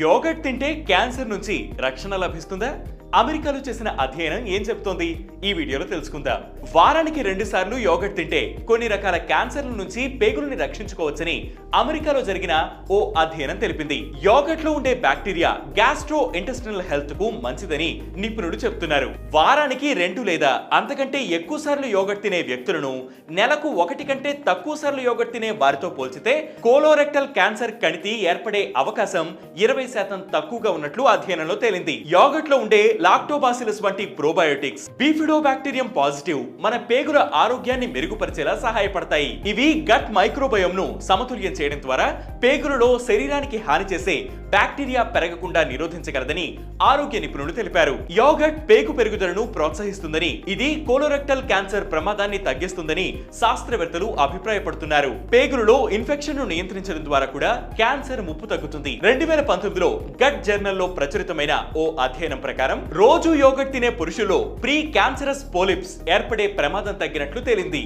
Yoghurt తింటే cancer నుంచి రక్షణ లభిస్తుందా? అమెరికాలో చేసిన అధ్యయనం ఏం చెప్తోంది? ఈ వీడియోలో తెలుసుకుందాం. వారానికి 2 సార్లు యోగర్ట్ తింటే కొన్ని రకాల క్యాన్సర్ల నుంచి పేగులని రక్షించుకోవచ్చని అమెరికాలో జరిగిన ఓ అధ్యయనం తెలిపింది. యోగర్ట్ లో ఉండే బ్యాక్టీరియా గ్యాస్ట్రో ఇంటెస్టినల్ హెల్త్ కు మంచిదని నిపుణులు చెప్తున్నారు. వారానికి 2 లేదా అంతకంటే ఎక్కువ సార్లు యోగర్ట్ తినే వ్యక్తులను నెలకు 1 కంటే తక్కువ సార్లు యోగర్ట్ తినే వారితో పోల్చితే కోలోరెక్టల్ క్యాన్సర్ కణితి ఏర్పడే అవకాశం 20% తక్కువగా ఉన్నట్లు అధ్యయనంలో తేలింది. యోగర్ట్ లో ఉండే లాక్టోబాసిలస్ వంటి ప్రోబయోటిక్స్ బిఫిడోబాక్టీరియం పాజిటివ్ మన పేగుల ఆరోగ్యాన్ని మెరుగుపరిచేలా సహాయపడతాయి. ఇవి గట్ మైక్రోబయోమ్ ను సమతుల్యం చేయడం ద్వారా పేగులలో శరీరానికి హాని చేసే బ్యాక్టీరియా పెరగకుండా నిరోధించగలదని ఆరోగ్య నిపుణులు తెలిపారు. యోగర్ట్ పేగు పెరుగుదలను ప్రోత్సహిస్తుందని, ఇది కోలోరెక్టల్ క్యాన్సర్ ప్రమాదాన్ని తగ్గిస్తుందని శాస్త్రవేత్తలు అభిప్రాయపడుతున్నారు. పేగులలో ఇన్ఫెక్షన్ ను నియంత్రించడం ద్వారా కూడా క్యాన్సర్ ముప్పు తగ్గుతుంది. 2019లో గట్ జర్నల్లో ప్రచురితమైన ఓ అధ్యయనం ప్రకారం రోజు యోగర్ట్ తినే పురుషుల్లో ప్రీ క్యాన్సరస్ పోలిప్స్ ఏర్పడే ప్రమాదం తగ్గినట్లు తేలింది.